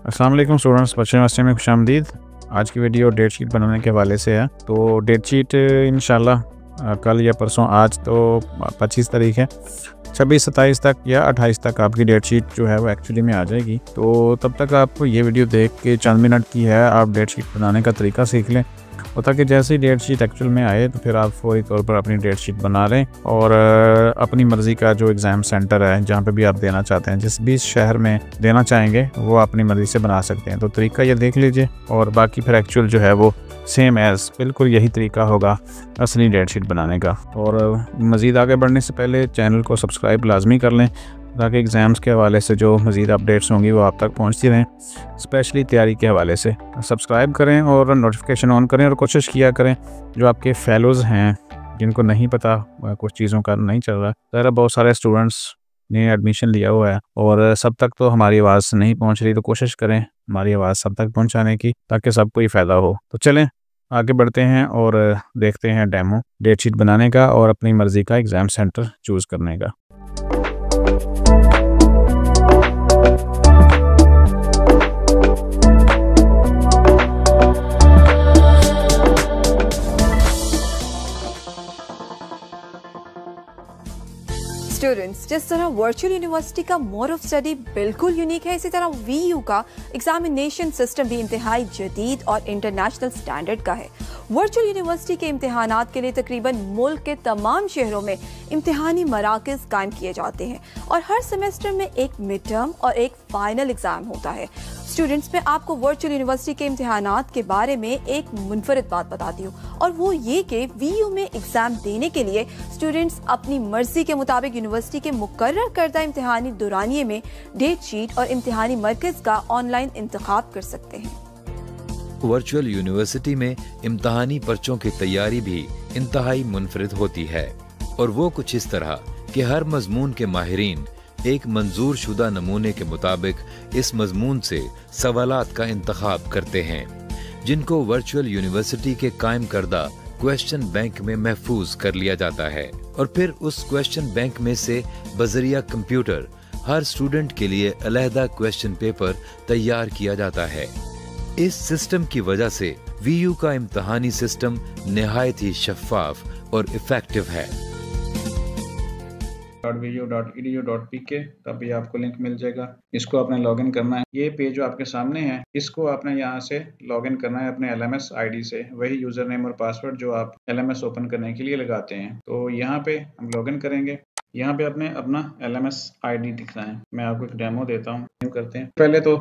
अस्सलाम वालेकुम स्टूडेंट्स, बच्चे मास्टर में खुशामदीद। आज की वीडियो डेट शीट बनाने के हवाले से है। तो डेट शीट इंशाल्लाह कल या परसों, आज तो 25 तारीख है, 26, 27 तक या 28 तक आपकी डेट शीट जो है वो एक्चुअली में आ जाएगी। तो तब तक आप ये वीडियो देख के चंद मिनट की है, आप डेट शीट बनाने का तरीका सीख लें, और ताकि जैसे ही डेट शीट एक्चुअल में आए तो फिर आप फौरी तौर पर अपनी डेट शीट बना लें और अपनी मर्ज़ी का जो एग्ज़ाम सेंटर है जहाँ पे भी आप देना चाहते हैं, जिस भी शहर में देना चाहेंगे वो अपनी मर्ज़ी से बना सकते हैं। तो तरीका ये देख लीजिए, और बाकी फिर एक्चुअल जो है वो सेम एज़ बिल्कुल यही तरीका होगा असली डेट शीट बनाने का। और मज़ीद आगे बढ़ने से पहले चैनल को सब्सक्राइब लाजमी कर लें, ताकि एग्ज़ाम्स के हवाले से जो मज़ीद अपडेट्स होंगी वो आप तक पहुंचती रहें, स्पेशली तैयारी के हवाले से। सब्सक्राइब करें और नोटिफिकेशन ऑन करें, और कोशिश किया करें जो आपके फेलोज़ हैं जिनको नहीं पता कुछ चीज़ों का नहीं चल रहा, ज़रा बहुत सारे स्टूडेंट्स ने एडमिशन लिया हुआ है और सब तक तो हमारी आवाज़ नहीं पहुँच रही, तो कोशिश करें हमारी आवाज़ सब तक पहुँचाने की, ताकि सबको ही फ़ायदा हो। तो चलें आगे बढ़ते हैं और देखते हैं डेमो डेट शीट बनाने का और अपनी मर्ज़ी का एग्ज़ाम सेंटर चूज़ करने का। स्टूडेंट्स, जिस तरह वर्चुअल यूनिवर्सिटी का मोड ऑफ स्टडी बिल्कुल यूनिक है, इसी तरह वीयू का एग्जामिनेशन सिस्टम भी इंतहाई जदीद और इंटरनेशनल स्टैंडर्ड का है। वर्चुअल यूनिवर्सिटी के इम्तिहानात के लिए तकरीबन मुल्क के तमाम शहरों में इम्तिहानी मराकज़ कायम किए जाते हैं, और हर सेमेस्टर में एक मिड टर्म और एक फाइनल एग्जाम होता है। स्टूडेंट्स, मैं आपको वर्चुअल यूनिवर्सिटी के इम्तिहानात के बारे में एक मुनफरिद बात बताती हूँ, और वो ये कि वीयू में एग्जाम देने के लिए स्टूडेंट्स अपनी मर्जी के मुताबिक यूनिवर्सिटी के मुकर्रर करदा इम्तिहानी दौरानिये में डेट शीट और इम्तिहानी मरकज़ का ऑनलाइन इंतखाब कर सकते हैं। वर्चुअल यूनिवर्सिटी में इम्तिहानी पर्चों की तैयारी भी इंतहाई मुनफरिद होती है, और वो कुछ इस तरह कि हर मजमून के माहिरीन एक मंजूर शुदा नमूने के मुताबिक इस मजमून से सवालात का इंतखाब करते हैं, जिनको वर्चुअल यूनिवर्सिटी के कायम करदा क्वेश्चन बैंक में महफूज कर लिया जाता है, और फिर उस क्वेश्चन बैंक में से बजरिया कंप्यूटर हर स्टूडेंट के लिए अलहदा क्वेश्चन पेपर तैयार किया जाता है। इस सिस्टम की वजह से वीयू का इम्तिहानी सिस्टम निहायत ही शफाफ और इफेक्टिव है। .vu.edu.pk तभी आपको लिंक मिल जाएगा, इसको आपने लॉगिन करना है। ये पेज जो आपके सामने है, इसको आपने यहाँ से लॉगिन करना है अपने LMS आईडी से, वही यूजर नेम और पासवर्ड जो आप LMS ओपन करने के लिए लगाते हैं। तो यहाँ पे हम लॉगिन करेंगे, यहाँ पे आपने अपना LMS आईडी लिखना है। मैं आपको एक डेमो देता हूँ, करते हैं। पहले तो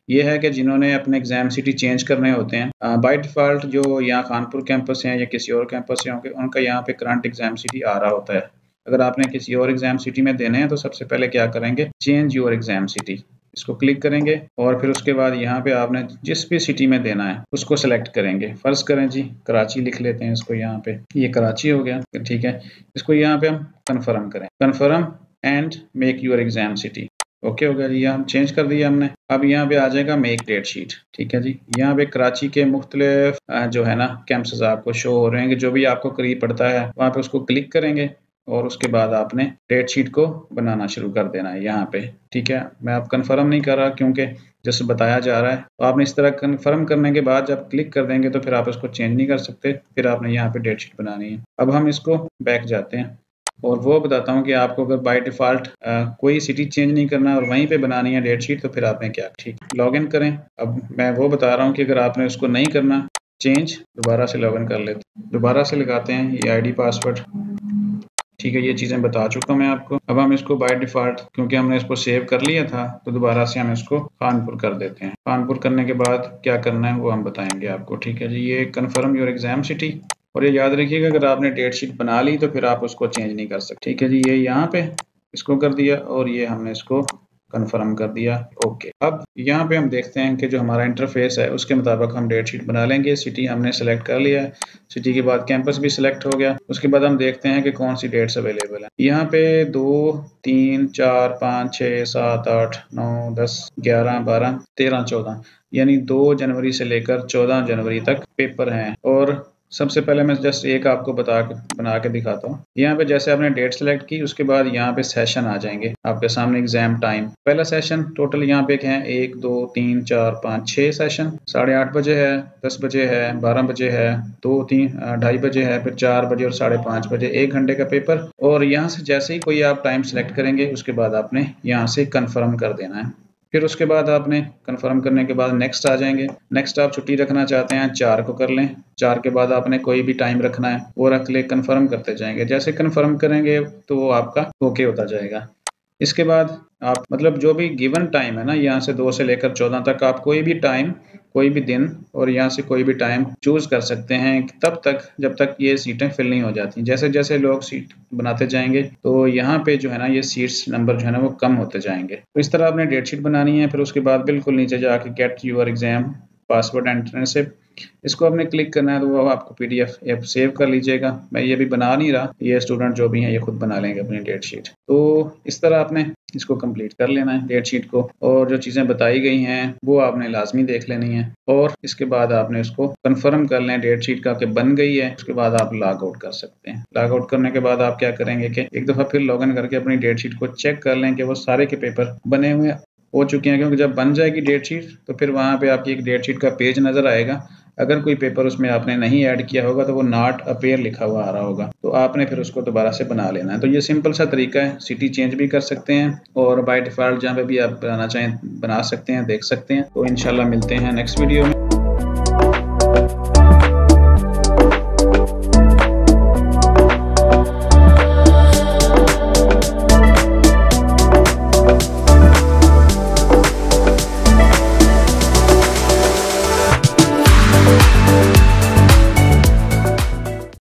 ये है कि जिन्होंने अपने एग्जाम सिटी चेंज करने होते हैं, बाय डिफ़ॉल्ट जो यहाँ कानपुर कैंपस है या किसी और कैंपस से होंगे, उनका यहाँ पे करंट एग्जाम सिटी आ रहा होता है। अगर आपने किसी और एग्जाम सिटी में देने हैं तो सबसे पहले क्या करेंगे, चेंज योर एग्जाम सिटी, इसको क्लिक करेंगे, और फिर उसके बाद यहाँ पे आपने जिस भी सिटी में देना है उसको सेलेक्ट करेंगे। फर्ज करें जी कराची लिख लेते हैं इसको, यहाँ पे ये कराची हो गया, ठीक है। इसको यहाँ पे हम कन्फर्म करें, confirm and make your exam city, okay हो गया जी, हम चेंज कर दिया हमने। अब यहाँ पे आ जाएगा मेक डेट शीट, ठीक है जी। यहाँ पे कराची के मुख्तलिफ जो है ना कैंपस आपको शो हो रहे हैं, जो भी आपको करीब पड़ता है वहाँ पे उसको क्लिक करेंगे, और उसके बाद आपने डेट शीट को बनाना शुरू कर देना है यहाँ पे, ठीक है। मैं अब कंफर्म नहीं कर रहा क्योंकि जैसे बताया जा रहा है, तो आपने इस तरह कंफर्म करने के बाद जब क्लिक कर देंगे तो फिर आप इसको चेंज नहीं कर सकते, फिर आपने यहाँ पे डेट शीट बनानी है। अब हम इसको बैक जाते हैं और वो बताता हूँ कि आपको अगर बाय डिफ़ॉल्ट कोई सिटी चेंज नहीं करना और वहीं पे बनानी है डेट शीट, तो फिर आपने क्या, ठीक, लॉगिन करें। अब मैं वो बता रहा हूँ कि अगर आपने उसको नहीं करना चेंज, दोबारा से लॉगिन कर लेते, दोबारा से लगाते हैं ये आईडी पासवर्ड, ठीक है। ये चीज़ें बता चुका मैं आपको। अब हम इसको बाय डिफ़ॉल्ट, क्योंकि हमने इसको सेव कर लिया था, तो दोबारा से हम इसको कानपुर कर देते हैं। कानपुर करने के बाद क्या करना है वो हम बताएंगे आपको, ठीक है जी। ये कन्फर्म योर एग्जाम सिटी, और ये याद रखिएगा अगर आपने डेट शीट बना ली तो फिर आप उसको चेंज नहीं कर सकते, ठीक है जी। ये यहाँ पे इसको कर दिया और ये हमने इसको कन्फर्म कर दिया, ओके। अब यहाँ पे हम देखते हैं कि जो हमारा इंटरफेस है उसके मुताबिक हम डेट शीट बना लेंगे। सिटी हमने सेलेक्ट कर लिया है, सिटी के बाद कैंपस भी सिलेक्ट हो गया। उसके बाद हम देखते हैं कि कौन सी डेट्स अवेलेबल है। यहाँ पे 2, 3, 4, 5, 6, 7, 8, 9, 10, 11, 12, 13, 14 यानी 2 जनवरी से लेकर 14 जनवरी तक पेपर हैं, और सबसे पहले मैं जस्ट एक आपको बना के दिखाता हूँ। यहाँ पे जैसे आपने डेट सेलेक्ट की, उसके बाद यहाँ पे सेशन आ जाएंगे आपके सामने, एग्जाम टाइम। पहला सेशन टोटल यहाँ पे है 1 2 3 4 5 6 सेशन। 8:30 बजे है, 10 बजे है, 12 बजे है, 2 3 2:30 बजे है, फिर 4 बजे और 5:30 बजे 1 घंटे का पेपर। और यहाँ से जैसे ही कोई आप टाइम सेलेक्ट करेंगे, उसके बाद आपने यहाँ से कन्फर्म कर देना है। फिर उसके बाद आपने कंफर्म करने के बाद नेक्स्ट आ जाएंगे। नेक्स्ट आप छुट्टी रखना चाहते हैं 4 को कर लें। 4 के बाद आपने कोई भी टाइम रखना है वो रख ले, कंफर्म करते जाएंगे। जैसे कंफर्म करेंगे तो वो आपका ओके होता जाएगा। इसके बाद आप मतलब जो भी गिवन टाइम है ना, यहाँ से 2 से लेकर 14 तक आप कोई भी टाइम, कोई भी दिन और यहाँ से कोई भी टाइम चूज कर सकते हैं, तब तक जब तक ये सीटें फिल नहीं हो जाती। जैसे जैसे लोग सीट बनाते जाएंगे तो यहाँ पे जो है ना ये सीट्स नंबर जो है ना वो कम होते जाएंगे। तो इस तरह आपने डेट शीट बनानी है। फिर उसके बाद बिल्कुल नीचे जाके get your exam password and internship, इसको आपने क्लिक करना है तो वो आपको PDF ऐप सेव कर लीजिएगा। मैं ये भी बना नहीं रहा, ये स्टूडेंट जो भी हैं ये खुद बना लेंगे अपनी डेट शीट। तो इस तरह आपने इसको कंप्लीट कर लेना है डेट शीट को, और जो चीज़ें बताई गई हैं वो आपने लाजमी देख लेनी है। और इसके बाद आपने उसको कंफर्म कर लें डेट शीट का कि बन गई है। उसके बाद आप लॉग आउट कर सकते हैं। लॉग आउट करने के बाद आप क्या करेंगे कि एक दफ़ा फिर लॉग इन करके अपनी डेट शीट को चेक कर लें कि वो सारे के पेपर बने हुए हो चुके हैं। क्योंकि जब बन जाएगी डेट शीट तो फिर वहाँ पे आपकी एक डेट शीट का पेज नज़र आएगा। अगर कोई पेपर उसमें आपने नहीं ऐड किया होगा तो वो नॉट अपीयर लिखा हुआ आ रहा होगा, तो आपने फिर उसको दोबारा से बना लेना है। तो ये सिंपल सा तरीका है। सिटी चेंज भी कर सकते हैं और बाय डिफ़ॉल्ट जहाँ पे भी आप बनाना चाहें बना सकते हैं, देख सकते हैं। तो इंशाल्लाह मिलते हैं नेक्स्ट वीडियो में।